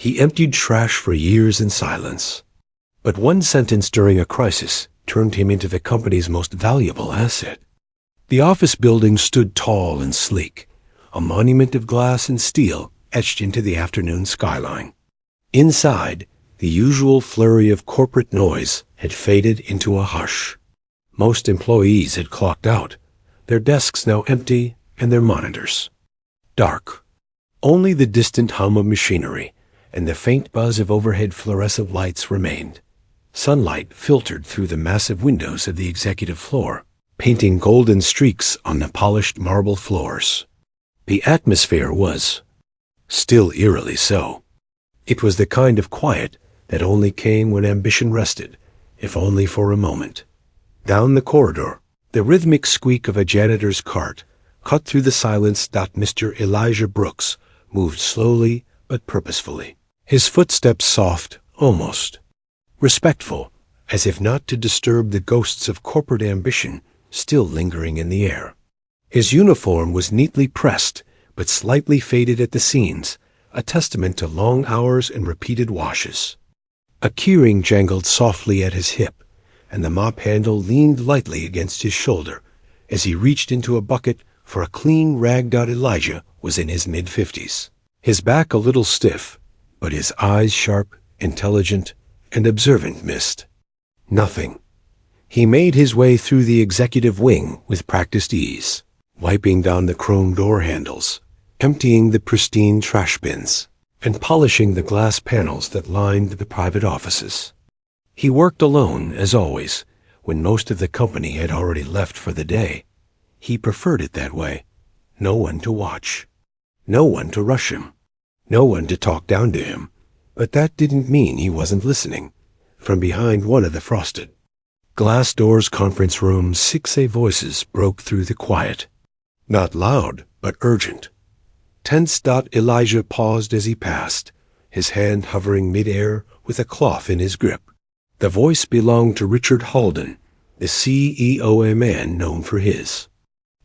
He emptied trash for years in silence. But one sentence during a crisis turned him into the company's most valuable asset. The office building stood tall and sleek, a monument of glass and steel etched into the afternoon skyline. Inside, the usual flurry of corporate noise had faded into a hush. Most employees had clocked out, their desks now empty and their monitors dark. Only the distant hum of machinery and the faint buzz of overhead fluorescent lights remained. Sunlight filtered through the massive windows of the executive floor, painting golden streaks on the polished marble floors. The atmosphere was still eerily so. It was the kind of quiet that only came when ambition rested, if only for a moment. Down the corridor, the rhythmic squeak of a janitor's cart cut through the silence. Mr. Elijah Brooks moved slowly but purposefully, his footsteps soft, almost respectful, as if not to disturb the ghosts of corporate ambition still lingering in the air. His uniform was neatly pressed, but slightly faded at the seams, a testament to long hours and repeated washes. A keyring jangled softly at his hip, and the mop handle leaned lightly against his shoulder as he reached into a bucket for a clean rag. Elijah was in his mid-50s, his back a little stiff, but his eyes sharp, intelligent, and observant missed nothing. He made his way through the executive wing with practiced ease, wiping down the chrome door handles, emptying the pristine trash bins, and polishing the glass panels that lined the private offices. He worked alone, as always, when most of the company had already left for the day. He preferred it that way. No one to watch. No one to rush him. No one to talk down to him. But that didn't mean he wasn't listening. From behind one of the frosted glass doors conference room, 6A voices broke through the quiet. Not loud, but urgent. Tense. Elijah paused as he passed, his hand hovering mid-air with a cloth in his grip. The voice belonged to Richard Halden, the CEO, a man known for his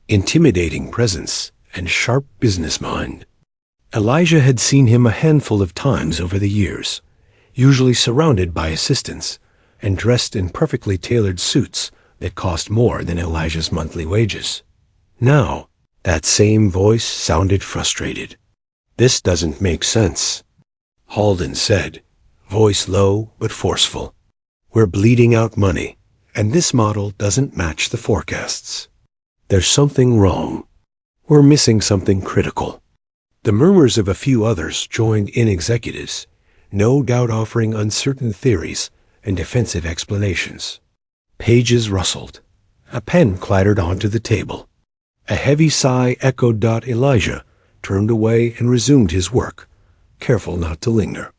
intimidating presence and sharp business mind. Elijah had seen him a handful of times over the years, usually surrounded by assistants and dressed in perfectly tailored suits that cost more than Elijah's monthly wages. Now, that same voice sounded frustrated. "This doesn't make sense," Halden said, voice low but forceful. "We're bleeding out money, and this model doesn't match the forecasts. There's something wrong. We're missing something critical." The murmurs of a few others joined in, executives, no doubt offering uncertain theories and defensive explanations. Pages rustled. A pen clattered onto the table. A heavy sigh echoed. Elijah turned away and resumed his work, careful not to linger.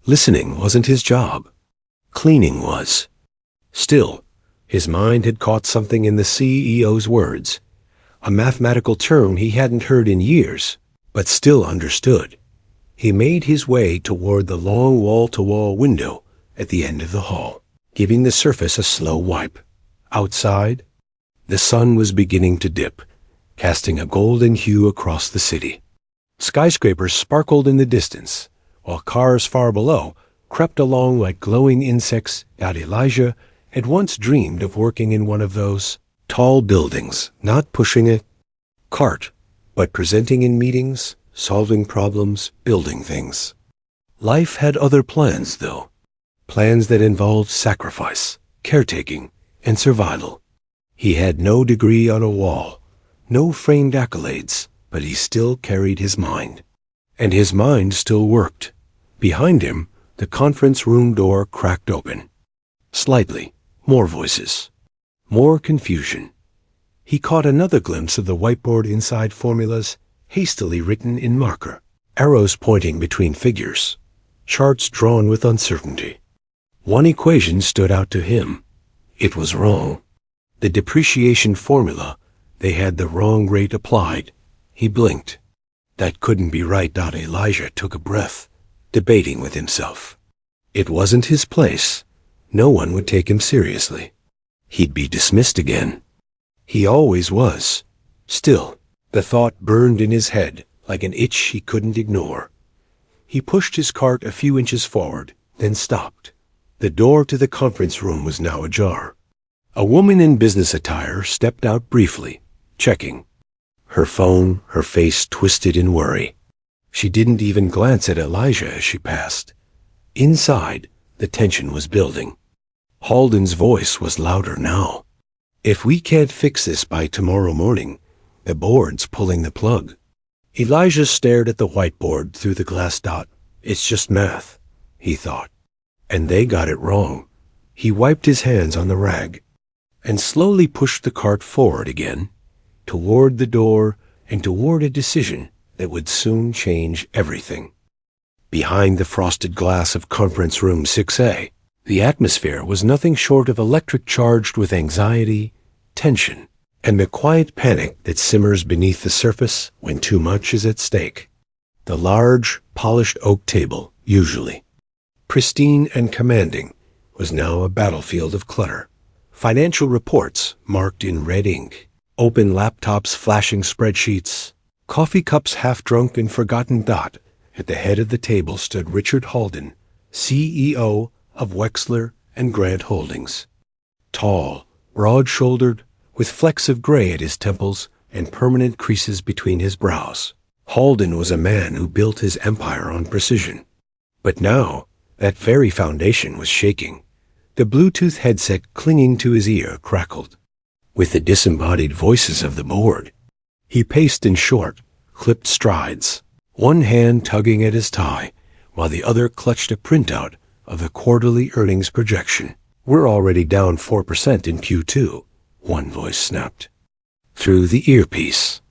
Listening wasn't his job. Cleaning was. Still, his mind had caught something in the CEO's words, a mathematical term he hadn't heard in years, but still understood. He made his way toward the long wall-to-wall window at the end of the hall, giving the surface a slow wipe. Outside, the sun was beginning to dip, casting a golden hue across the city. Skyscrapers sparkled in the distance, while cars far below crept along like glowing insects. Elijah had once dreamed of working in one of those tall buildings, not pushing a cart, but presenting in meetings, solving problems, building things. Life had other plans, though. Plans that involved sacrifice, caretaking, and survival. He had no degree on a wall, no framed accolades, but he still carried his mind. And his mind still worked. Behind him, the conference room door cracked open. Slightly, more voices. More confusion. He caught another glimpse of the whiteboard inside, formulas hastily written in marker, arrows pointing between figures, charts drawn with uncertainty. One equation stood out to him. It was wrong. The depreciation formula, they had the wrong rate applied. He blinked. That couldn't be right. Elijah took a breath, debating with himself. It wasn't his place. No one would take him seriously. He'd be dismissed again. He always was. Still, the thought burned in his head like an itch he couldn't ignore. He pushed his cart a few inches forward, then stopped. The door to the conference room was now ajar. A woman in business attire stepped out briefly, checking. Her phone, her face twisted in worry. She didn't even glance at Elijah as she passed. Inside, the tension was building. Halden's voice was louder now. "If we can't fix this by tomorrow morning, the board's pulling the plug." Elijah stared at the whiteboard through the glass dot. "It's just math," he thought. And they got it wrong. He wiped his hands on the rag and slowly pushed the cart forward again, toward the door and toward a decision that would soon change everything. Behind the frosted glass of Conference Room 6A, the atmosphere was nothing short of electric charged with anxiety, tension, and the quiet panic that simmers beneath the surface when too much is at stake. The large, polished oak table, usually pristine and commanding, was now a battlefield of clutter. Financial reports marked in red ink, open laptops flashing spreadsheets, coffee cups half drunk and forgotten. At the head of the table stood Richard Halden, CEO of Wexler and Grant Holdings. Tall, broad-shouldered, with flecks of gray at his temples and permanent creases between his brows. Halden was a man who built his empire on precision. But now, that very foundation was shaking. The Bluetooth headset clinging to his ear crackled. With the disembodied voices of the board, he paced in short, clipped strides, one hand tugging at his tie, while the other clutched a printout of the quarterly earnings projection. "We're already down 4% in Q2, one voice snapped through the earpiece.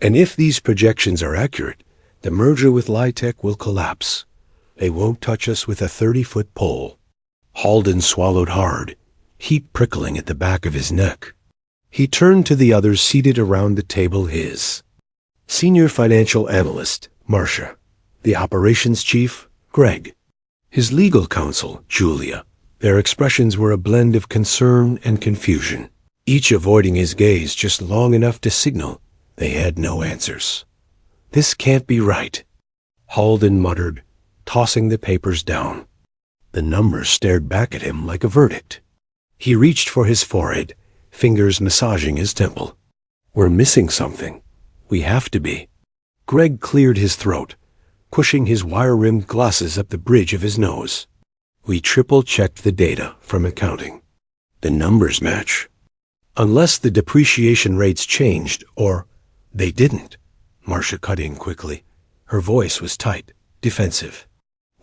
"And if these projections are accurate, the merger with Litech will collapse. They won't touch us with a 30-foot pole." Halden swallowed hard, heat prickling at the back of his neck. He turned to the others seated around the table, his senior financial analyst, Marcia, the operations chief, Greg, his legal counsel, Julia. Their expressions were a blend of concern and confusion, each avoiding his gaze just long enough to signal they had no answers. "This can't be right," Halden muttered, tossing the papers down. The numbers stared back at him like a verdict. He reached for his forehead, fingers massaging his temple. "We're missing something. We have to be." Greg cleared his throat, pushing his wire-rimmed glasses up the bridge of his nose. "We triple-checked the data from accounting. The numbers match. Unless the depreciation rates changed, or they didn't." Marcia cut in quickly. Her voice was tight, defensive.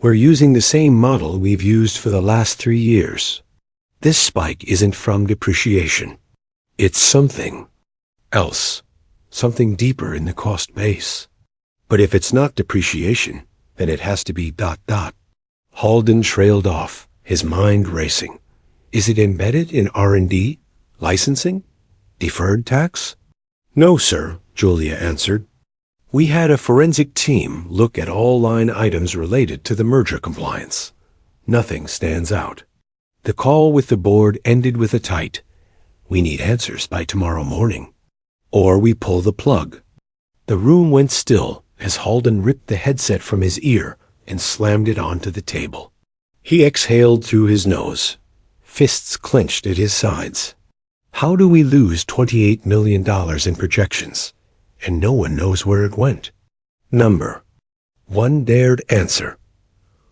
"We're using the same model we've used for the last 3 years. This spike isn't from depreciation. It's something else, something deeper in the cost base. But if it's not depreciation, then it has to be ... Halden trailed off, his mind racing. Is it embedded in R&D, licensing, deferred tax? "No, sir," Julia answered. "We had a forensic team look at all line items related to the merger compliance. Nothing stands out." The call with the board ended with a tight, "We need answers by tomorrow morning, or we pull the plug." The room went still as Halden ripped the headset from his ear and slammed it onto the table. He exhaled through his nose, fists clenched at his sides. How do we lose $28 million in projections, and no one knows where it went? Number one dared answer.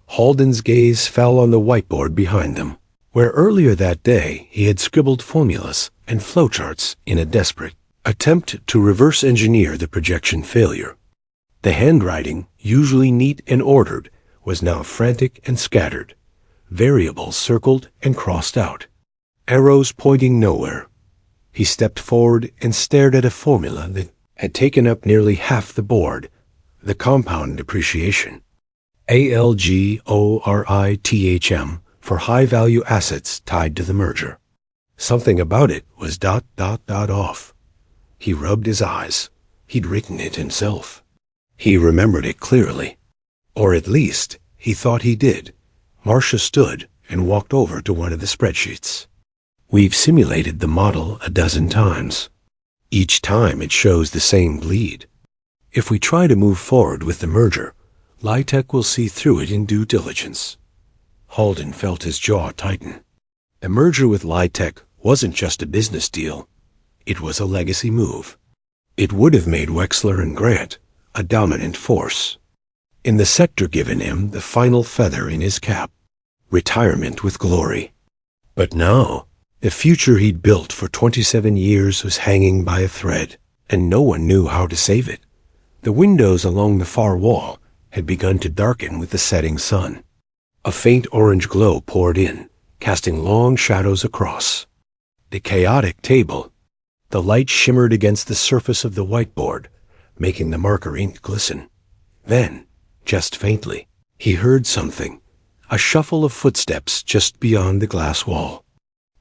Halden's gaze fell on the whiteboard behind them, where earlier that day he had scribbled formulas and flowcharts in a desperate attempt to reverse engineer the projection failure. The handwriting, usually neat and ordered, was now frantic and scattered, variables circled and crossed out, arrows pointing nowhere. He stepped forward and stared at a formula that had taken up nearly half the board, the compound depreciation. ALGORITHM for high-value assets tied to the merger. Something about it was ... off. He rubbed his eyes. He'd written it himself. He remembered it clearly. Or at least, he thought he did. Marcia stood and walked over to one of the spreadsheets. "We've simulated the model a dozen times. Each time it shows the same bleed. If we try to move forward with the merger, Lytech will see through it in due diligence. Halden felt his jaw tighten. A merger with Lytech wasn't just a business deal. It was a legacy move. It would have made Wexler and Grant a dominant force. In the sector given him the final feather in his cap, retirement with glory. But now, the future he'd built for 27 years was hanging by a thread, and no one knew how to save it. The windows along the far wall had begun to darken with the setting sun. A faint orange glow poured in, casting long shadows across. The chaotic table. The light shimmered against the surface of the whiteboard, making the marker ink glisten. Then, just faintly, he heard something, a shuffle of footsteps just beyond the glass wall.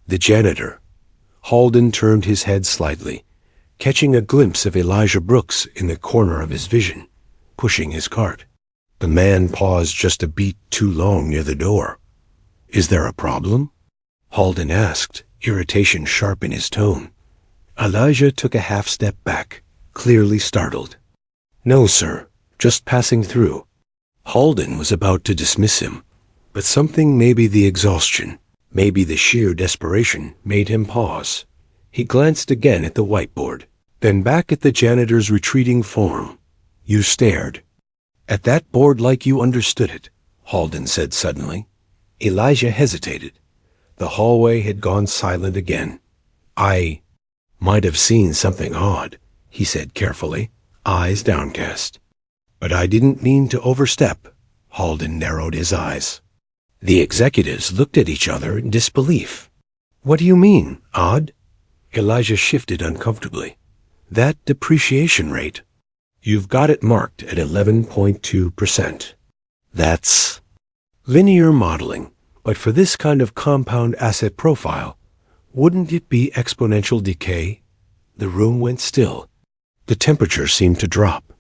The janitor. Halden turned his head slightly, catching a glimpse of Elijah Brooks in the corner of his vision, pushing his cart. The man paused just a beat too long near the door. "Is there a problem?" Halden asked, irritation sharp in his tone. Elijah took a half step back, clearly startled. "No, sir, just passing through." Halden was about to dismiss him, but something, maybe the exhaustion, maybe the sheer desperation, made him pause. He glanced again at the whiteboard, then back at the janitor's retreating form. "You stared at that board like you understood it," Halden said suddenly. Elijah hesitated. The hallway had gone silent again. "I might have seen something odd," he said carefully, eyes downcast. "But I didn't mean to overstep." Halden narrowed his eyes. The executives looked at each other in disbelief. "What do you mean, odd?" Elijah shifted uncomfortably. "That depreciation rate. You've got it marked at 11.2%. That's linear modeling, but for this kind of compound asset profile, wouldn't it be exponential decay?" The room went still. The temperature seemed to drop.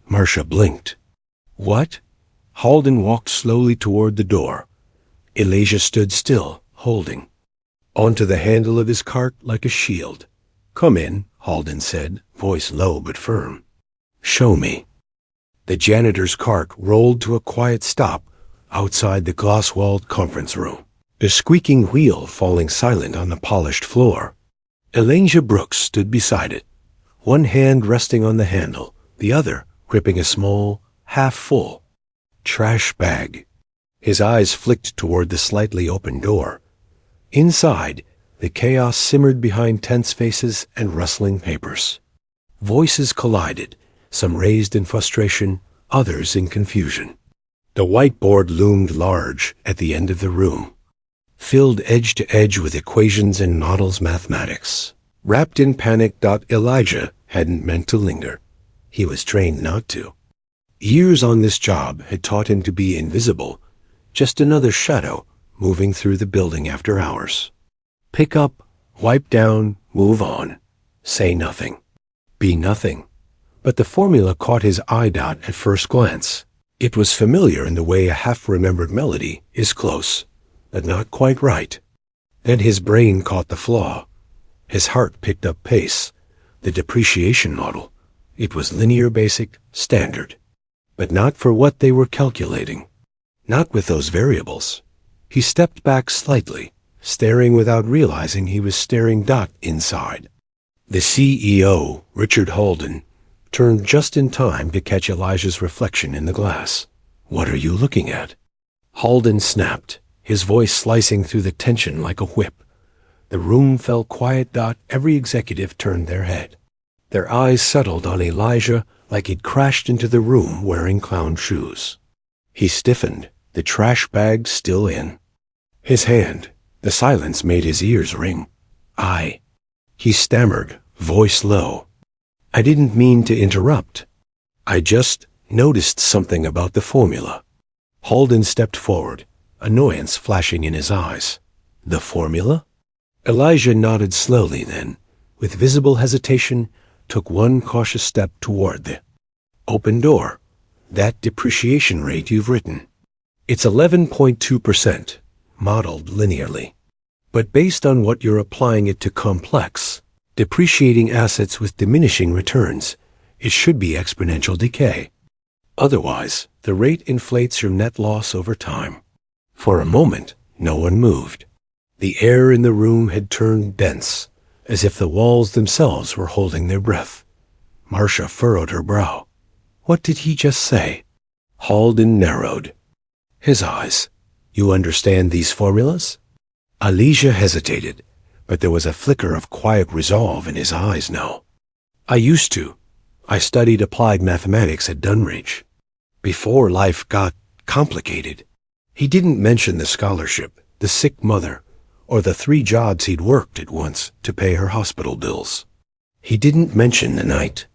Marcia blinked. "What?" Halden walked slowly toward the door. Elijah stood still, holding onto the handle of his cart like a shield. "Come in," Halden said, voice low but firm. "Show me." The janitor's cart rolled to a quiet stop outside the glass-walled conference room, the squeaking wheel falling silent on the polished floor. Elijah Brooks stood beside it, one hand resting on the handle, the other gripping a small, half-full trash bag. His eyes flicked toward the slightly open door. Inside, the chaos simmered behind tense faces and rustling papers. Voices collided, some raised in frustration, others in confusion. The whiteboard loomed large at the end of the room, filled edge to edge with equations and Noddle's mathematics. Wrapped in panic. Elijah hadn't meant to linger. He was trained not to. Years on this job had taught him to be invisible, just another shadow moving through the building after hours. Pick up, wipe down, move on. Say nothing. Be nothing. But the formula caught his eye at first glance. It was familiar in the way a half-remembered melody is close, but not quite right. Then his brain caught the flaw. His heart picked up pace. The depreciation model. It was linear, basic, standard. But not for what they were calculating. Not with those variables. He stepped back slightly, staring without realizing he was staring inside. The CEO, Richard Halden, turned just in time to catch Elijah's reflection in the glass. "What are you looking at?" Halden snapped, his voice slicing through the tension like a whip. The room fell quiet. Every executive turned their head. Their eyes settled on Elijah like he'd crashed into the room wearing clown shoes. He stiffened, the trash bag still in his hand. The silence made his ears ring. He stammered, voice low. "I didn't mean to interrupt. I just noticed something about the formula." Halden stepped forward, annoyance flashing in his eyes. "The formula?" Elijah nodded slowly then, with visible hesitation, took one cautious step toward the open door. "That depreciation rate you've written. It's 11.2%, modeled linearly. But based on what you're applying it to complex, depreciating assets with diminishing returns, it should be exponential decay. Otherwise, The rate inflates your net loss over time. For a moment, no one moved. The air in the room had turned dense, as if the walls themselves were holding their breath. Marcia furrowed her brow. What did he just say? Halden narrowed his eyes. You understand these formulas? Alicia hesitated, but there was a flicker of quiet resolve in his eyes now. I used to. I studied applied mathematics at Dunridge. Before life got complicated. He didn't mention the scholarship, the sick mother, or the 3 jobs he'd worked at once to pay her hospital bills. He didn't mention the night,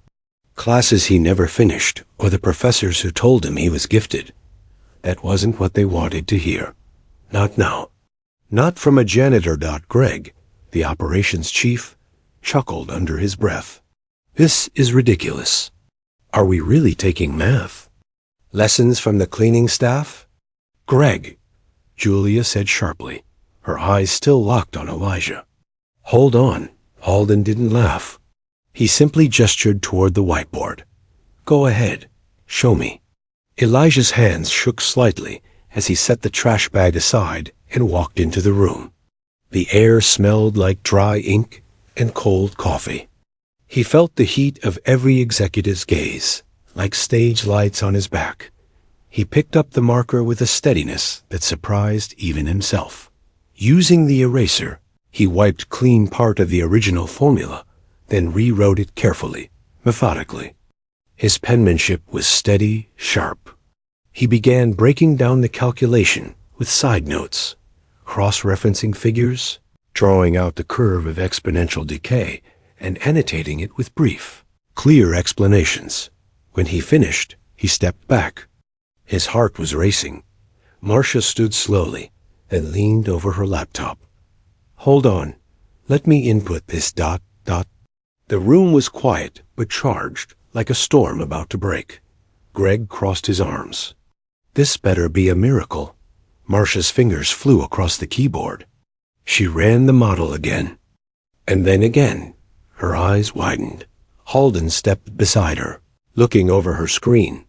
classes he never finished, or the professors who told him he was gifted. That wasn't what they wanted to hear. Not now. Not from a janitor. Greg, the operations chief, chuckled under his breath. This is ridiculous. Are we really taking math? Lessons from the cleaning staff? Greg, Julia said sharply, her eyes still locked on Elijah. Hold on. Halden didn't laugh. He simply gestured toward the whiteboard. Go ahead. Show me. Elijah's hands shook slightly as he set the trash bag aside and walked into the room. The air smelled like dry ink and cold coffee. He felt the heat of every executive's gaze, like stage lights on his back. He picked up the marker with a steadiness that surprised even himself. Using the eraser, he wiped clean part of the original formula, then rewrote it carefully, methodically. His penmanship was steady, sharp. He began breaking down the calculation with side notes, cross-referencing figures, drawing out the curve of exponential decay, and annotating it with brief, clear explanations. When he finished, he stepped back. His heart was racing. Marcia stood slowly, then leaned over her laptop. Hold on. Let me input this ... The room was quiet, but charged, like a storm about to break. Greg crossed his arms. This better be a miracle. Marcia's fingers flew across the keyboard. She ran the model again. And then again. Her eyes widened. Halden stepped beside her, looking over her screen.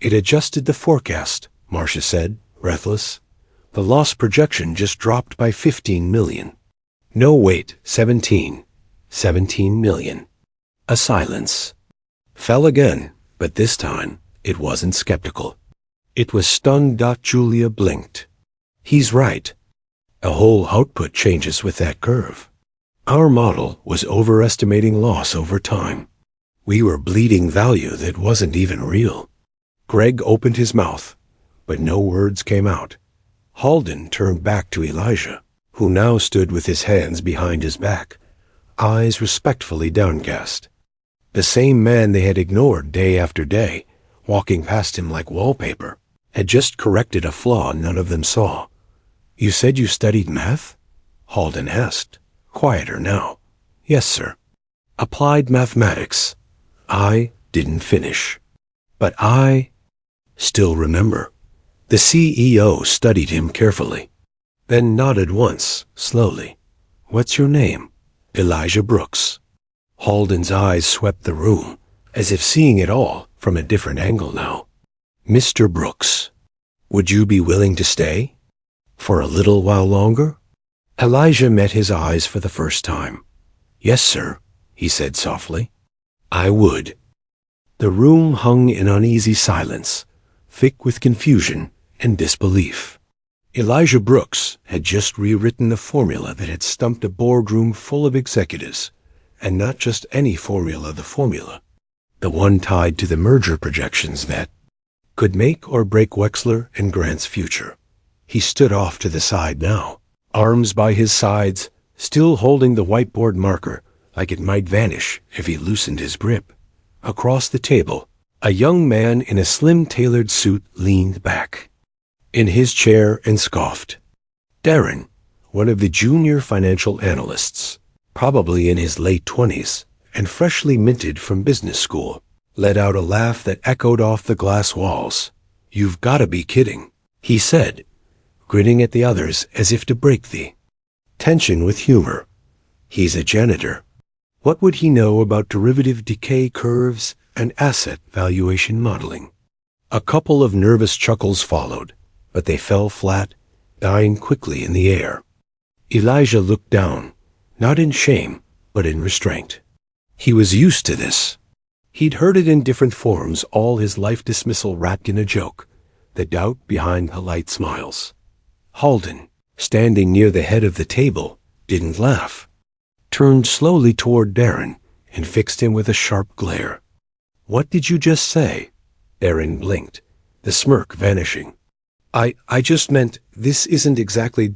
It adjusted the forecast, Marcia said, breathless. The loss projection just dropped by 15 million. No, wait, 17. 17 million. A silence. Fell again, but this time it wasn't skeptical. It was stunned. Julia blinked. He's right. A whole output changes with that curve. Our model was overestimating loss over time. We were bleeding value that wasn't even real. Greg opened his mouth, but no words came out. Halden turned back to Elijah, who now stood with his hands behind his back, eyes respectfully downcast. The same man they had ignored day after day, walking past him like wallpaper, had just corrected a flaw none of them saw. You said you studied math? Halden asked, quieter now. Yes, sir. Applied mathematics. I didn't finish. But I still remember. The CEO studied him carefully, then nodded once, slowly. What's your name? Elijah Brooks. Halden's eyes swept the room, as if seeing it all from a different angle now. Mr. Brooks, would you be willing to stay? For a little while longer? Elijah met his eyes for the first time. Yes, sir, he said softly. I would. The room hung in uneasy silence, thick with confusion and disbelief. Elijah Brooks had just rewritten the formula that had stumped a boardroom full of executives, and not just any formula, the one tied to the merger projections that could make or break Wexler and Grant's future. He stood off to the side now, arms by his sides, still holding the whiteboard marker like it might vanish if he loosened his grip. Across the table, a young man in a slim tailored suit leaned back in his chair and scoffed. Darren, one of the junior financial analysts, probably in his late 20s and freshly minted from business school, let out a laugh that echoed off the glass walls. You've got to be kidding, he said, grinning at the others as if to break the tension with humor. He's a janitor. What would he know about derivative decay curves and asset valuation modeling? A couple of nervous chuckles followed, but they fell flat, dying quickly in the air. Elijah looked down, not in shame, but in restraint. He was used to this. He'd heard it in different forms all his life: dismissal wrapped in a joke, the doubt behind polite smiles. Halden, standing near the head of the table, didn't laugh, turned slowly toward Darren and fixed him with a sharp glare. "What did you just say?" Darren blinked, the smirk vanishing. I just meant this isn't exactly ...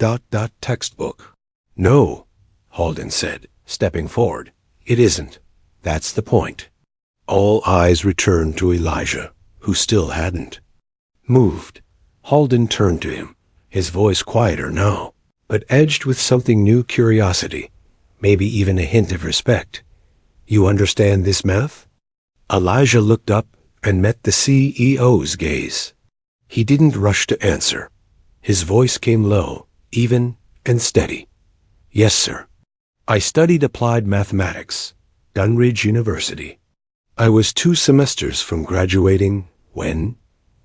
textbook." "No," Halden said, stepping forward. "It isn't. That's the point." All eyes returned to Elijah, who still hadn't moved. Halden turned to him, his voice quieter now, but edged with something new: curiosity, maybe even a hint of respect. "You understand this math?" Elijah looked up and met the CEO's gaze. He didn't rush to answer. His voice came low, even, and steady. "Yes, sir. I studied applied mathematics, Dunridge University. I was 2 semesters from graduating when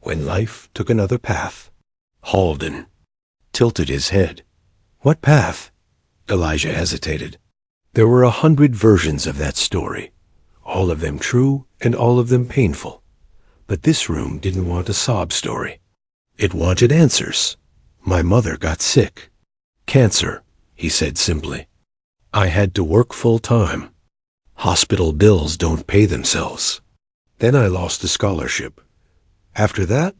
life took another path." Halden tilted his head. "What path?" Elijah hesitated. There were 100 versions of that story, all of them true and all of them painful. But this room didn't want a sob story. It wanted answers. "My mother got sick. Cancer," he said simply. "I had to work full-time. Hospital bills don't pay themselves. Then I lost the scholarship. After that,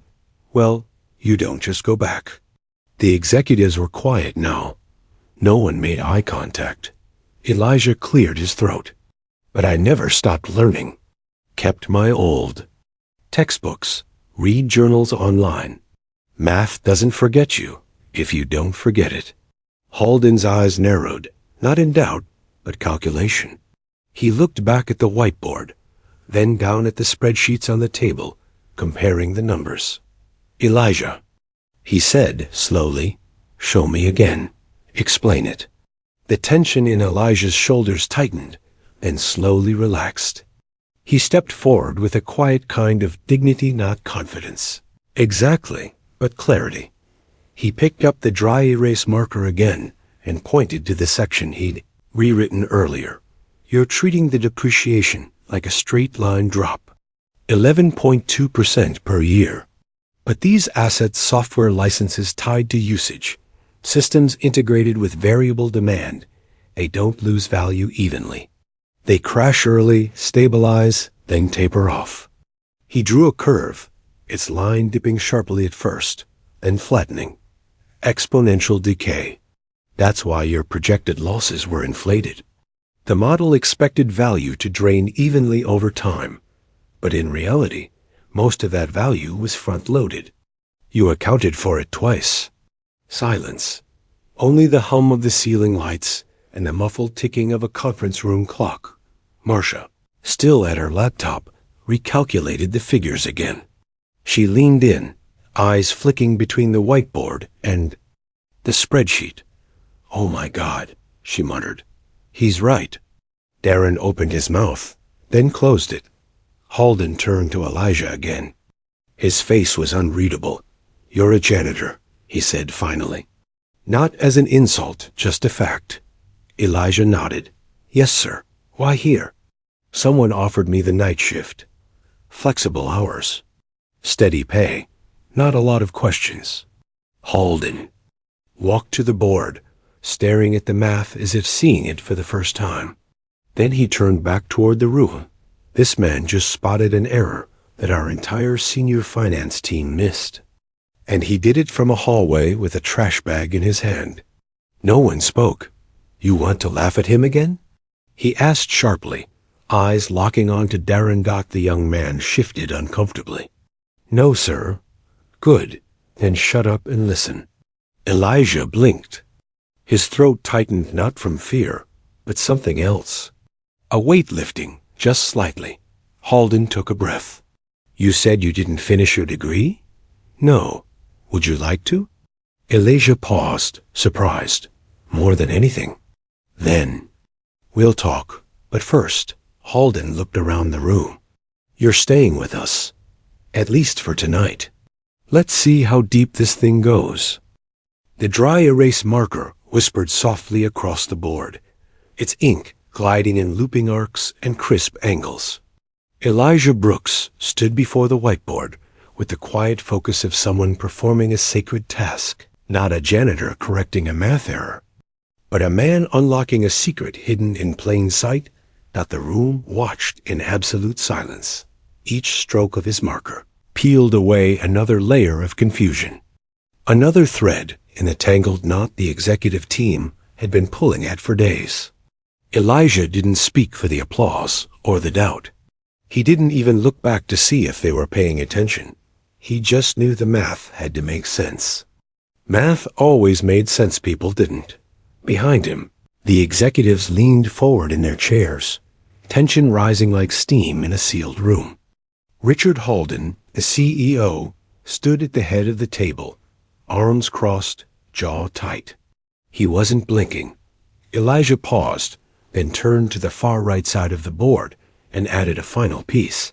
well, you don't just go back." The executives were quiet now. No one made eye contact. Elijah cleared his throat. "But I never stopped learning. Kept my old textbooks, read journals online. Math doesn't forget you if you don't forget it." Halden's eyes narrowed, not in doubt, but calculation. He looked back at the whiteboard, then down at the spreadsheets on the table, comparing the numbers. "Elijah," he said slowly, "show me again. Explain it." The tension in Elijah's shoulders tightened, then slowly relaxed. He stepped forward with a quiet kind of dignity, not confidence. "Exactly, but clarity." He picked up the dry erase marker again and pointed to the section he'd rewritten earlier. "You're treating the depreciation like a straight-line drop, 11.2% per year. But these assets, software licenses tied to usage, systems integrated with variable demand, they don't lose value evenly. They crash early, stabilize, then taper off." He drew a curve, its line dipping sharply at first, then flattening. "Exponential decay. That's why your projected losses were inflated. The model expected value to drain evenly over time, but in reality, most of that value was front-loaded. You accounted for it twice." Silence. Only the hum of the ceiling lights and the muffled ticking of a conference room clock. Marcia, still at her laptop, recalculated the figures again. She leaned in, eyes flicking between the whiteboard and the spreadsheet. "Oh my God," she muttered. "He's right." Darren opened his mouth, then closed it. Halden turned to Elijah again. His face was unreadable. "You're a janitor," he said finally. Not as an insult, just a fact. Elijah nodded. "Yes, sir. Why here?" "Someone offered me the night shift. Flexible hours. Steady pay. Not a lot of questions." Halden walked to the board, staring at the math as if seeing it for the first time. Then he turned back toward the room. This man just spotted an error that our entire senior finance team missed. And he did it from a hallway with a trash bag in his hand. No one spoke. "You want to laugh at him again?" he asked sharply, eyes locking on to Darren. The young man shifted uncomfortably. "No, sir." "Good. Then shut up and listen." Elijah blinked. His throat tightened not from fear, but something else. A weight lifting, just slightly. Halden took a breath. "You said you didn't finish your degree?" "No. Would you like to?" Elijah paused, surprised, more than anything. Then, "We'll talk, but first," Halden looked around the room. "You're staying with us. At least for tonight. Let's see how deep this thing goes. The dry erase marker whispered softly across the board, its ink gliding in looping arcs and crisp angles. Elijah Brooks stood before the whiteboard with the quiet focus of someone performing a sacred task, not a janitor correcting a math error, but a man unlocking a secret hidden in plain sight that the room watched in absolute silence. Each stroke of his marker peeled away another layer of confusion, another thread in the tangled knot the executive team had been pulling at for days. Elijah didn't speak for the applause or the doubt. He didn't even look back to see if they were paying attention. He just knew the math had to make sense. Math always made sense, people didn't. Behind him, the executives leaned forward in their chairs, tension rising like steam in a sealed room. Richard Halden, the CEO, stood at the head of the table, arms crossed, jaw tight. He wasn't blinking. Elijah paused, then turned to the far right side of the board and added a final piece.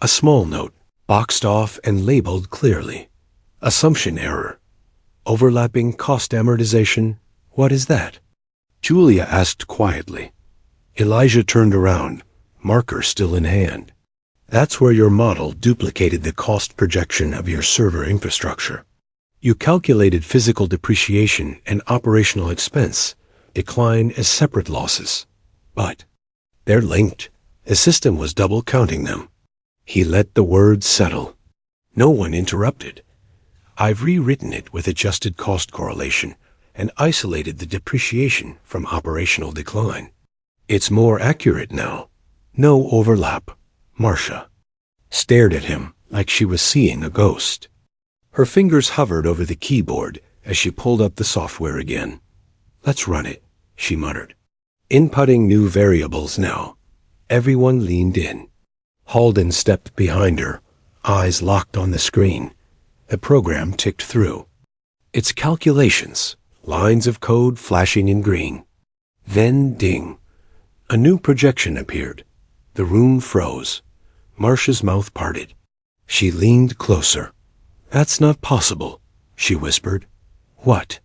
A small note, boxed off and labeled clearly. Assumption error. Overlapping cost amortization. What is that? Julia asked quietly. Elijah turned around, marker still in hand. That's where your model duplicated the cost projection of your server infrastructure. You calculated physical depreciation and operational expense decline as separate losses. But they're linked. The system was double counting them. He let the words settle. No one interrupted. I've rewritten it with adjusted cost correlation and isolated the depreciation from operational decline. It's more accurate now. No overlap. Marcia stared at him like she was seeing a ghost. Her fingers hovered over the keyboard as she pulled up the software again. Let's run it, she muttered. Inputting new variables now. Everyone leaned in. Halden stepped behind her, eyes locked on the screen. The program ticked through. Its calculations, lines of code flashing in green. Then ding. A new projection appeared. The room froze. Marcia's mouth parted. She leaned closer. That's not possible, she whispered. What?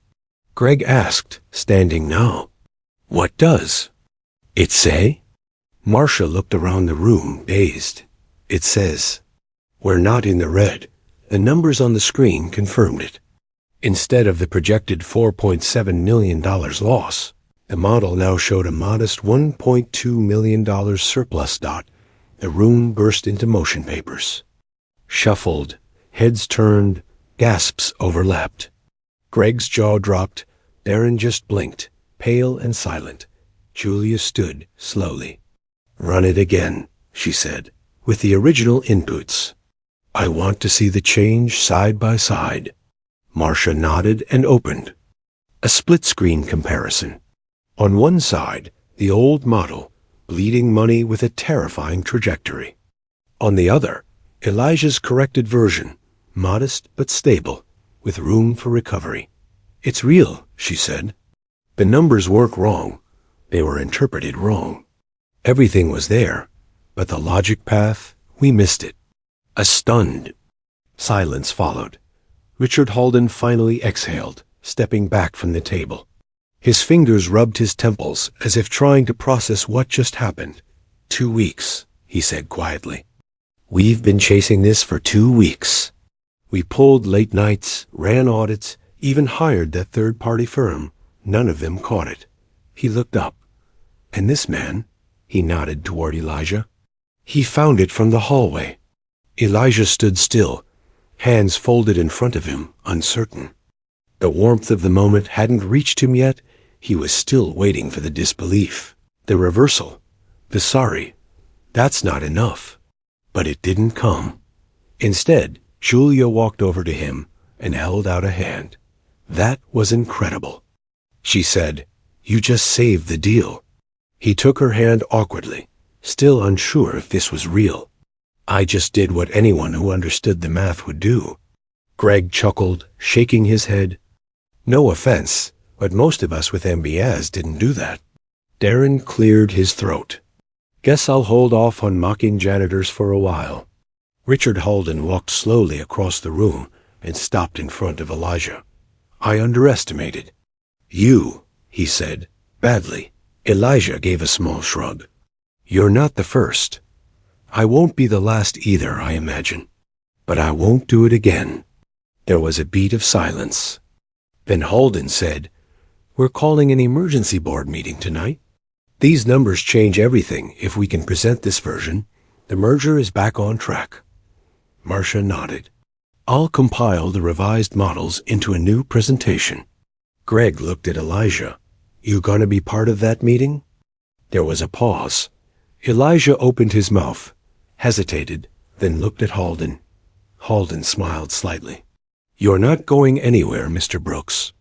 Greg asked, standing now. What does it say? Marcia looked around the room, dazed. It says, we're not in the red. The numbers on the screen confirmed it. Instead of the projected $4.7 million loss, the model now showed a modest $1.2 million surplus. The room burst into motion papers. Shuffled, heads turned, gasps overlapped. Greg's jaw dropped. Darren just blinked, pale and silent. Julia stood slowly. Run it again, she said, with the original inputs. I want to see the change side by side. Marcia nodded and opened. A split-screen comparison. On one side, the old model, bleeding money with a terrifying trajectory. On the other, Elijah's corrected version, modest but stable, with room for recovery. It's real, she said. The numbers weren't wrong. They were interpreted wrong. Everything was there, but the logic path, we missed it. A stunned silence followed. Richard Halden finally exhaled, stepping back from the table. His fingers rubbed his temples as if trying to process what just happened. 2 weeks, he said quietly. We've been chasing this for 2 weeks. We pulled late nights, ran audits, even hired that third-party firm. None of them caught it. He looked up. And this man, he nodded toward Elijah. He found it from the hallway. Elijah stood still, hands folded in front of him, uncertain. The warmth of the moment hadn't reached him yet. He was still waiting for the disbelief, the reversal, the sorry. That's not enough. But it didn't come. Instead, Julia walked over to him and held out a hand. That was incredible. She said, You just saved the deal. He took her hand awkwardly, still unsure if this was real. I just did what anyone who understood the math would do. Greg chuckled, shaking his head. No offense, but most of us with MBAs didn't do that. Darren cleared his throat. Guess I'll hold off on mocking janitors for a while. Richard Holden walked slowly across the room and stopped in front of Elijah. "I underestimated." "You," he said, "badly." Elijah gave a small shrug. "You're not the first. I won't be the last either, I imagine. But I won't do it again." There was a beat of silence. Then Holden said, "We're calling an emergency board meeting tonight. These numbers change everything if we can present this version. The merger is back on track." Marcia nodded. "I'll compile the revised models into a new presentation." Greg looked at Elijah. "You gonna be part of that meeting?" There was a pause. Elijah opened his mouth, hesitated, then looked at Holden. Holden smiled slightly. "You're not going anywhere, Mr. Brooks.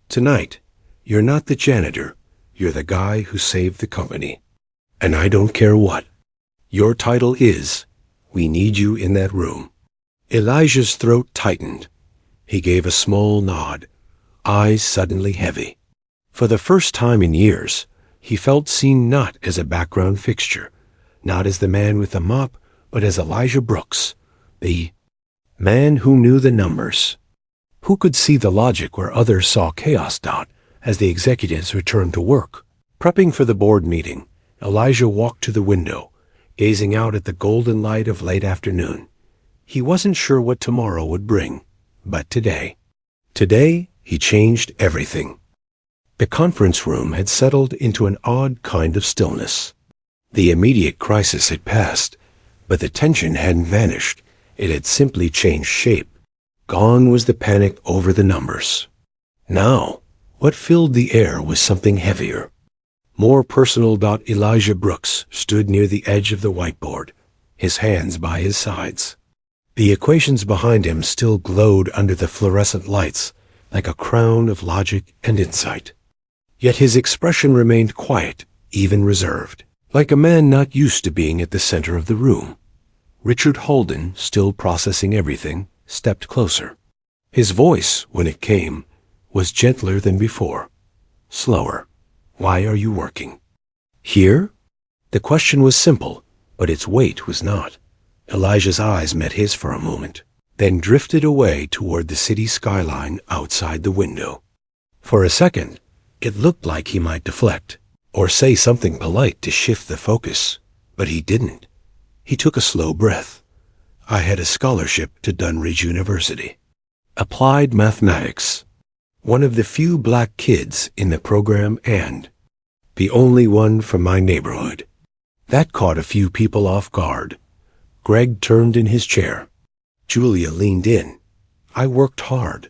Tonight, you're not the janitor. You're the guy who saved the company. And I don't care what. Your title is, we need you in that room." Elijah's throat tightened. He gave a small nod, eyes suddenly heavy. For the first time in years, he felt seen not as a background fixture, not as the man with the mop, but as Elijah Brooks, the man who knew the numbers, who could see the logic where others saw chaos. As the executives returned to work, prepping for the board meeting, Elijah walked to the window, gazing out at the golden light of late afternoon. He wasn't sure what tomorrow would bring, but today he changed everything. The conference room had settled into an odd kind of stillness. The immediate crisis had passed, but the tension hadn't vanished. It had simply changed shape. Gone was the panic over the numbers. Now, what filled the air was something heavier, more personal. Elijah Brooks stood near the edge of the whiteboard, his hands by his sides. The equations behind him still glowed under the fluorescent lights like a crown of logic and insight. Yet his expression remained quiet, even reserved, like a man not used to being at the center of the room. Richard Holden, still processing everything, stepped closer. His voice, when it came, was gentler than before, slower. "Why are you working here?" The question was simple, but its weight was not. Elijah's eyes met his for a moment, then drifted away toward the city skyline outside the window. For a second, it looked like he might deflect, or say something polite to shift the focus, but he didn't. He took a slow breath. "I had a scholarship to Dunridge University. Applied mathematics. One of the few black kids in the program and the only one from my neighborhood." That caught a few people off guard. Greg turned in his chair. Julia leaned in. "I worked hard,"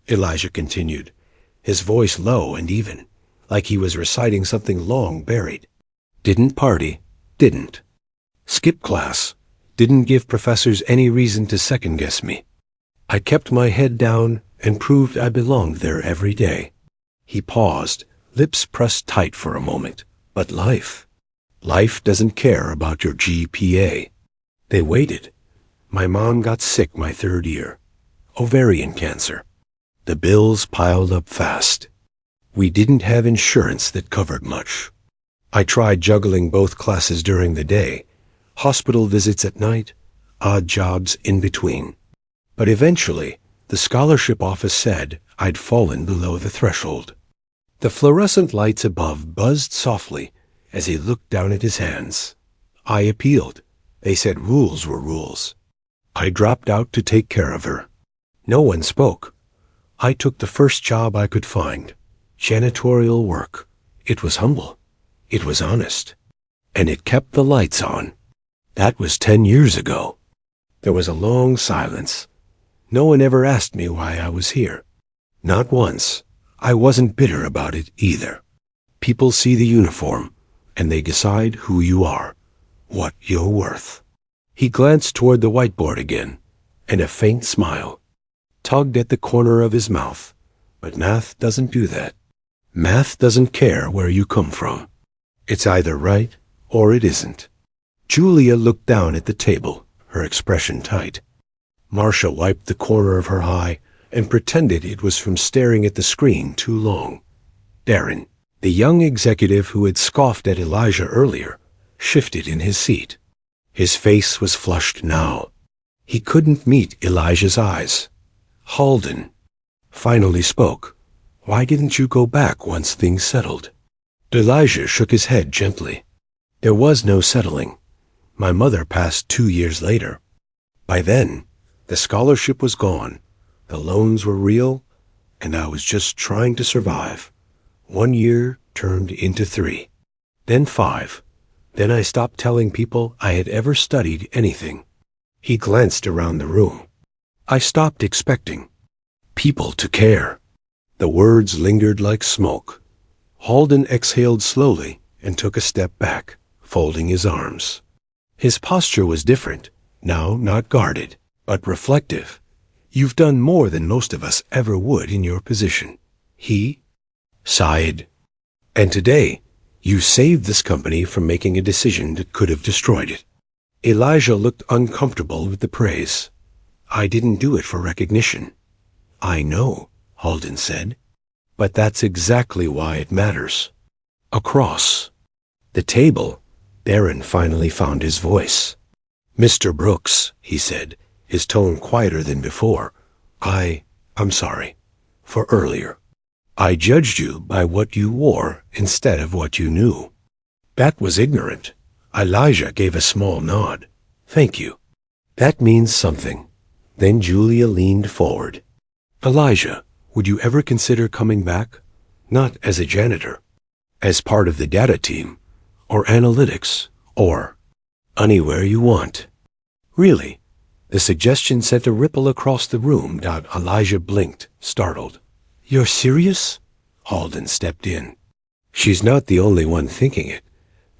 Elijah continued, his voice low and even, like he was reciting something long buried. "Didn't party, didn't skip class, didn't give professors any reason to second-guess me. I kept my head down and proved I belonged there every day." He paused, lips pressed tight for a moment. "But life doesn't care about your GPA." They waited. "My mom got sick my third year. Ovarian cancer. The bills piled up fast. We didn't have insurance that covered much. I tried juggling both classes during the day, hospital visits at night, odd jobs in between. But eventually, the scholarship office said I'd fallen below the threshold." The fluorescent lights above buzzed softly as he looked down at his hands. "I appealed. They said rules were rules. I dropped out to take care of her." No one spoke. "I took the first job I could find. Janitorial work. It was humble. It was honest. And it kept the lights on. That was 10 years ago." There was a long silence. No one ever asked me why I was here. Not once. I wasn't bitter about it either. People see the uniform, and they decide who you are, what you're worth. He glanced toward the whiteboard again, and a faint smile tugged at the corner of his mouth. But math doesn't do that. Math doesn't care where you come from. It's either right or it isn't. Julia looked down at the table, her expression tight. Marcia wiped the corner of her eye and pretended it was from staring at the screen too long. Darren, the young executive who had scoffed at Elijah earlier, shifted in his seat. His face was flushed now. He couldn't meet Elijah's eyes. Halden finally spoke. Why didn't you go back once things settled? Elijah shook his head gently. There was no settling. My mother passed 2 years later. By then, the scholarship was gone, the loans were real, and I was just trying to survive. 1 year turned into 3, then 5. Then I stopped telling people I had ever studied anything. He glanced around the room. I stopped expecting people to care. The words lingered like smoke. Halden exhaled slowly and took a step back, folding his arms. His posture was different, now not guarded, but reflective. You've done more than most of us ever would in your position. He sighed. And today, you saved this company from making a decision that could have destroyed it. Elijah looked uncomfortable with the praise. I didn't do it for recognition. I know, Halden said. But that's exactly why it matters. Across the table, Barron finally found his voice. Mr. Brooks, he said, his tone quieter than before. I'm sorry. For earlier. I judged you by what you wore instead of what you knew. That was ignorant. Elijah gave a small nod. Thank you. That means something. Then Julia leaned forward. Elijah, would you ever consider coming back? Not as a janitor, as part of the data team, or analytics, or anywhere you want. Really? The suggestion sent a ripple across the room. Elijah blinked, startled. You're serious? Halden stepped in. She's not the only one thinking it.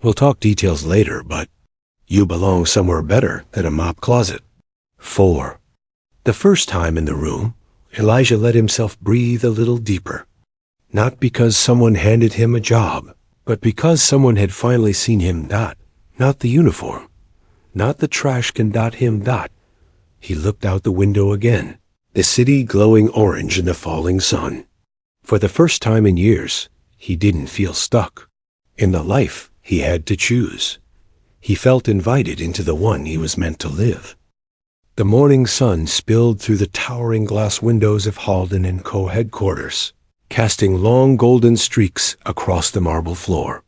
We'll talk details later, but you belong somewhere better than a mop closet. 4. The first time in the room, Elijah let himself breathe a little deeper. Not because someone handed him a job, but because someone had finally seen him. Not the uniform, not the trash can. Him. He looked out the window again, the city glowing orange in the falling sun. For the first time in years, he didn't feel stuck in the life he had to choose. He felt invited into the one he was meant to live. The morning sun spilled through the towering glass windows of Halden & Co. headquarters, casting long golden streaks across the marble floor.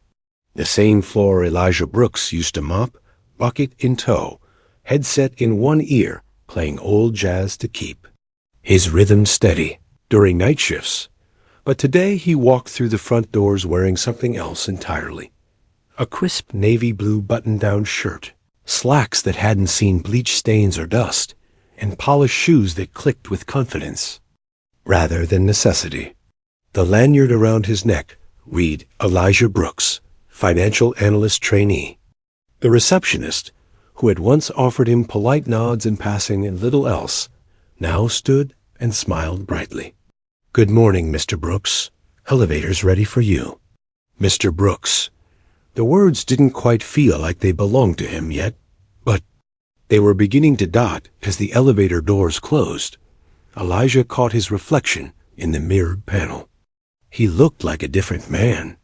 The same floor Elijah Brooks used to mop, bucket in tow, headset in one ear, playing old jazz to keep his rhythm steady during night shifts. But today he walked through the front doors wearing something else entirely. A crisp navy blue button-down shirt, slacks that hadn't seen bleach stains or dust, and polished shoes that clicked with confidence rather than necessity. The lanyard around his neck read Elijah Brooks, financial analyst trainee. The receptionist, who had once offered him polite nods in passing and little else, now stood and smiled brightly. Good morning, Mr. Brooks. Elevator's ready for you. Mr. Brooks. The words didn't quite feel like they belonged to him yet, but they were beginning to dot as the elevator doors closed. Elijah caught his reflection in the mirrored panel. He looked like a different man,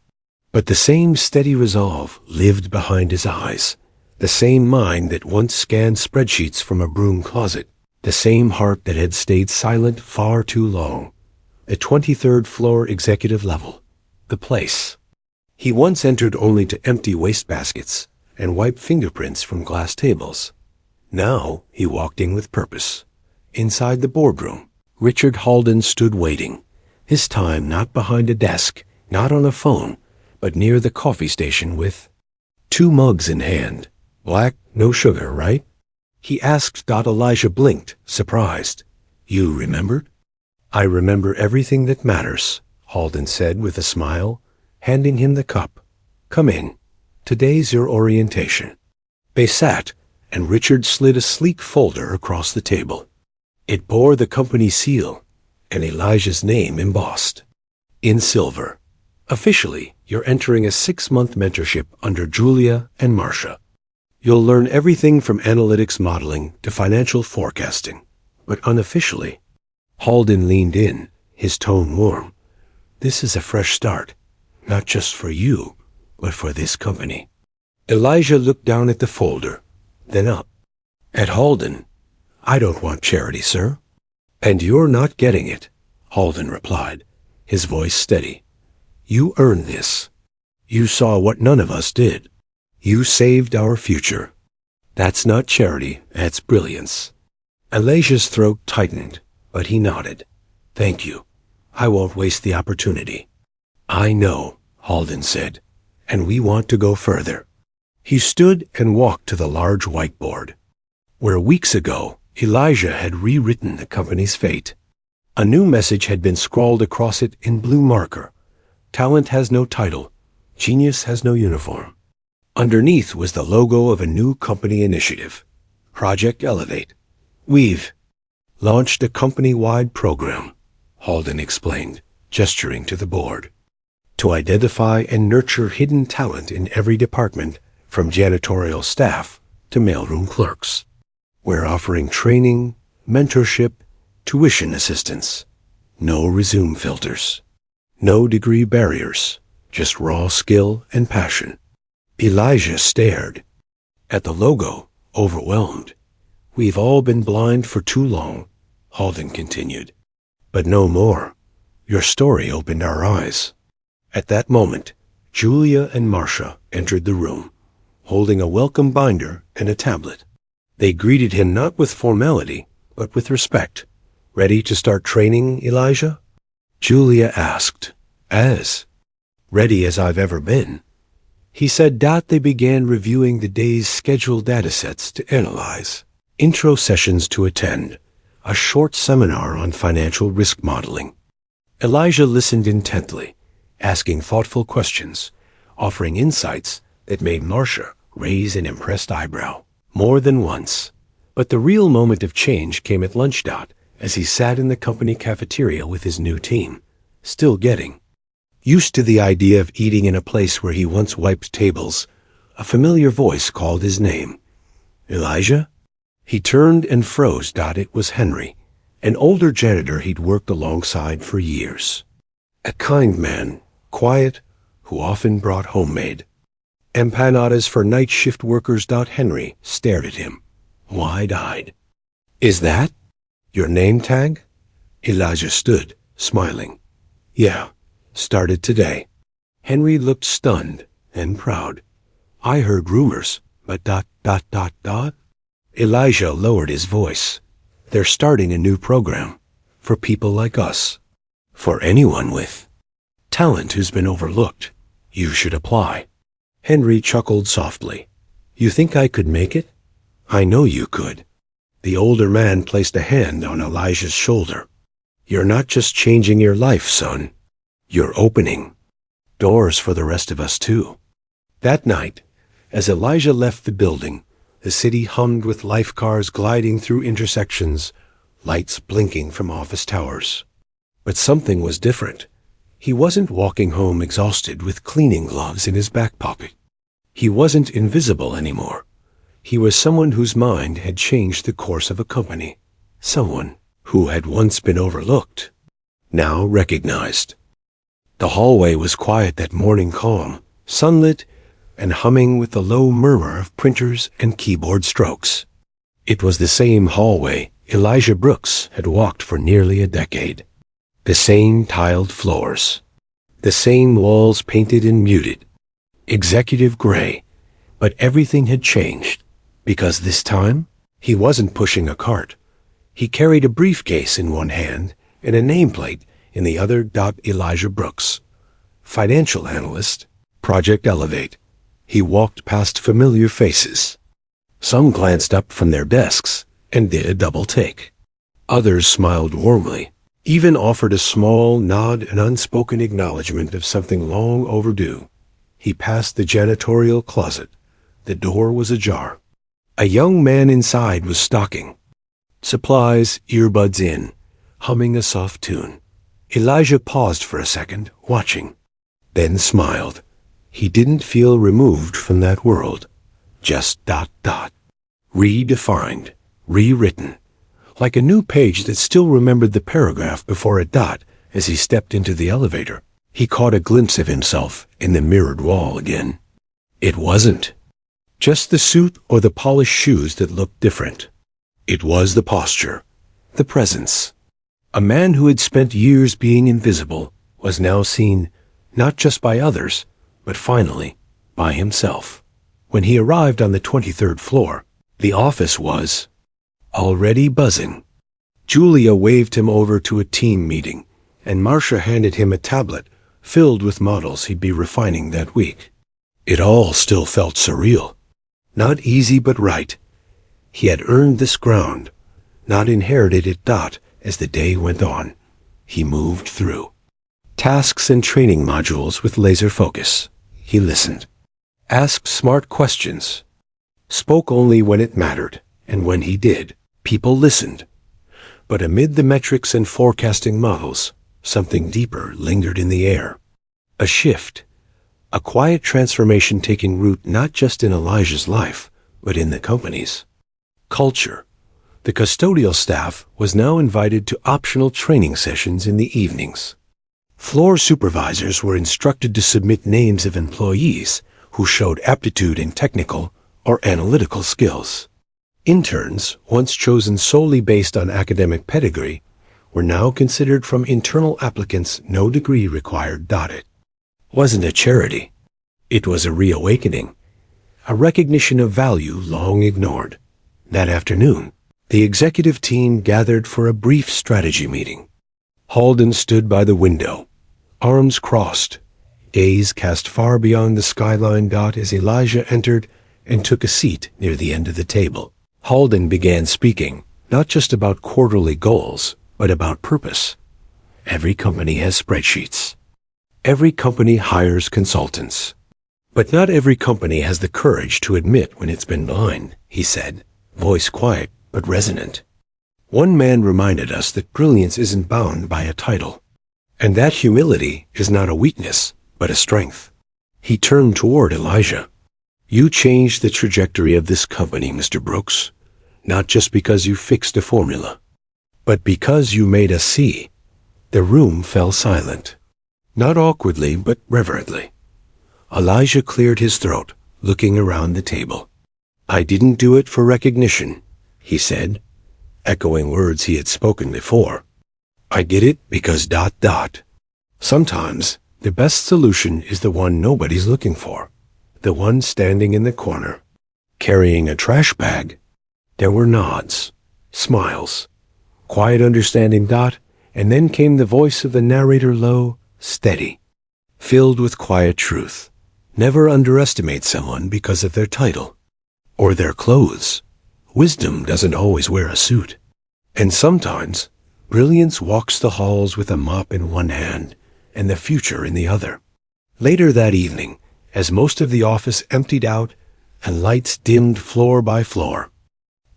but the same steady resolve lived behind his eyes, the same mind that once scanned spreadsheets from a broom closet, the same heart that had stayed silent far too long. The 23rd floor executive level, the place. He once entered only to empty wastebaskets and wipe fingerprints from glass tables. Now he walked in with purpose. Inside the boardroom, Richard Halden stood waiting, his time not behind a desk, not on a phone, but near the coffee station with 2 mugs in hand. Black, no sugar, right? He asked. Elijah blinked, surprised. You remembered? I remember everything that matters, Halden said with a smile, handing him the cup. Come in. Today's your orientation. They sat, and Richard slid a sleek folder across the table. It bore the company seal and Elijah's name embossed in silver. Officially, you're entering a 6-month mentorship under Julia and Marcia. You'll learn everything from analytics modeling to financial forecasting. But unofficially, Halden leaned in, his tone warm. This is a fresh start, not just for you, but for this company. Elijah looked down at the folder, then up at Halden. I don't want charity, sir. And you're not getting it, Halden replied, his voice steady. You earned this. You saw what none of us did. You saved our future. That's not charity, that's brilliance. Elijah's throat tightened, but he nodded. Thank you. I won't waste the opportunity. I know, Halden said, and we want to go further. He stood and walked to the large whiteboard, where weeks ago Elijah had rewritten the company's fate. A new message had been scrawled across it in blue marker. Talent has no title. Genius has no uniform. Underneath was the logo of a new company initiative, Project Elevate. We've launched a company-wide program, Halden explained, gesturing to the board, to identify and nurture hidden talent in every department, from janitorial staff to mailroom clerks. We're offering training, mentorship, tuition assistance. No resume filters. No degree barriers. Just raw skill and passion. Elijah stared at the logo, overwhelmed. We've all been blind for too long, Halden continued. But no more. Your story opened our eyes. At that moment, Julia and Marcia entered the room, holding a welcome binder and a tablet. They greeted him not with formality, but with respect. Ready to start training, Elijah? Julia asked. As ready as I've ever been. He said. They began reviewing the day's scheduled datasets to analyze, intro sessions to attend, a short seminar on financial risk modeling. Elijah listened intently, asking thoughtful questions, offering insights that made Marcia raise an impressed eyebrow more than once. But the real moment of change came at lunch. As he sat in the company cafeteria with his new team, still getting used to the idea of eating in a place where he once wiped tables, a familiar voice called his name. Elijah? He turned and froze. It was Henry, an older janitor he'd worked alongside for years. A kind man, quiet, who often brought homemade empanadas for night shift workers. Henry stared at him, wide-eyed. Is that your name tag? Elijah stood, smiling. Yeah, started today. Henry looked stunned and proud. I heard rumors, but ... Elijah lowered his voice. They're starting a new program. For people like us. For anyone with talent who's been overlooked. You should apply. Henry chuckled softly. You think I could make it? I know you could. The older man placed a hand on Elijah's shoulder. You're not just changing your life, son. You're opening doors for the rest of us, too. That night, as Elijah left the building, the city hummed with life cars gliding through intersections, lights blinking from office towers. But something was different. He wasn't walking home exhausted with cleaning gloves in his back pocket. He wasn't invisible anymore. He was someone whose mind had changed the course of a company. Someone who had once been overlooked, now recognized. The hallway was quiet that morning, calm, sunlit, and humming with the low murmur of printers and keyboard strokes. It was the same hallway Elijah Brooks had walked for nearly a decade. The same tiled floors. The same walls painted in muted, executive gray. But everything had changed, because this time, he wasn't pushing a cart. He carried a briefcase in one hand and a nameplate in the other. Elijah Brooks, financial analyst, Project Elevate. He walked past familiar faces. Some glanced up from their desks and did a double take. Others smiled warmly, even offered a small nod and unspoken acknowledgement of something long overdue. He passed the janitorial closet. The door was ajar. A young man inside was stocking supplies, earbuds in, humming a soft tune. Elijah paused for a second, watching, then smiled. He didn't feel removed from that world. Just ... Redefined, rewritten, like a new page that still remembered the paragraph before it. As he stepped into the elevator, he caught a glimpse of himself in the mirrored wall again. It wasn't just the suit or the polished shoes that looked different. It was the posture, the presence. A man who had spent years being invisible was now seen not just by others, but finally by himself. When he arrived on the 23rd floor, the office was already buzzing. Julia waved him over to a team meeting, and Marcia handed him a tablet filled with models he'd be refining that week. It all still felt surreal. Not easy but right. He had earned this ground, not inherited it. As the day went on, he moved through tasks and training modules with laser focus. He listened, asked smart questions, spoke only when it mattered, and when he did, people listened. But amid the metrics and forecasting models, something deeper lingered in the air. A shift, a quiet transformation taking root not just in Elijah's life, but in the company's culture. The custodial staff was now invited to optional training sessions in the evenings. Floor supervisors were instructed to submit names of employees who showed aptitude in technical or analytical skills. Interns, once chosen solely based on academic pedigree, were now considered from internal applicants no degree required. It wasn't a charity. It was a reawakening, a recognition of value long ignored. That afternoon, the executive team gathered for a brief strategy meeting. Halden stood by the window, arms crossed, gaze cast far beyond the skyline. As Elijah entered and took a seat near the end of the table, Halden began speaking, not just about quarterly goals, but about purpose. Every company has spreadsheets. Every company hires consultants. But not every company has the courage to admit when it's been blind, he said, voice quiet but resonant. One man reminded us that brilliance isn't bound by a title, and that humility is not a weakness, but a strength. He turned toward Elijah. You changed the trajectory of this company, Mr. Brooks, not just because you fixed a formula, but because you made us see. The room fell silent, not awkwardly, but reverently. Elijah cleared his throat, looking around the table. I didn't do it for recognition, he said, echoing words he had spoken before. I did it because ... Sometimes, the best solution is the one nobody's looking for, the one standing in the corner, carrying a trash bag. There were nods, smiles, quiet understanding. And then came the voice of the narrator, low, steady, filled with quiet truth. Never underestimate someone because of their title or their clothes. Wisdom doesn't always wear a suit. And sometimes, brilliance walks the halls with a mop in one hand and the future in the other. Later that evening, as most of the office emptied out and lights dimmed floor by floor,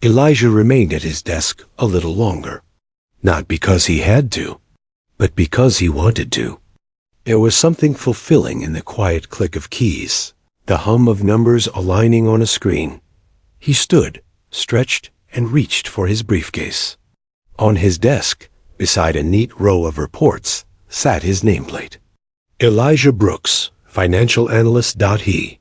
Elijah remained at his desk a little longer. Not because he had to, but because he wanted to. There was something fulfilling in the quiet click of keys, the hum of numbers aligning on a screen. He stood, stretched, and reached for his briefcase. On his desk, beside a neat row of reports, sat his nameplate. Elijah Brooks, financial analyst. He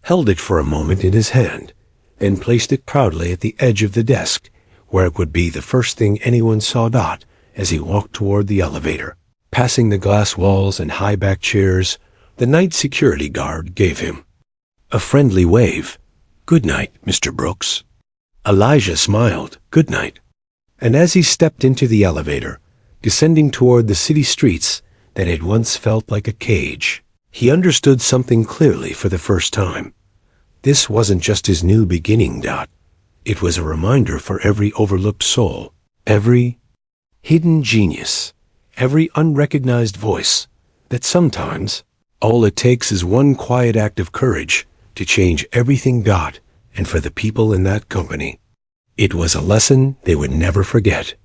held it for a moment in his hand, then placed it proudly at the edge of the desk, where it would be the first thing anyone saw. As he walked toward the elevator, passing the glass walls and high-back chairs, the night security guard gave him a friendly wave. Good night, Mr. Brooks. Elijah smiled. Good night. And as he stepped into the elevator, descending toward the city streets that had once felt like a cage, he understood something clearly for the first time. This wasn't just his new beginning. It was a reminder for every overlooked soul, every hidden genius, every unrecognized voice, that sometimes all it takes is one quiet act of courage to change everything. And for the people in that company, it was a lesson they would never forget.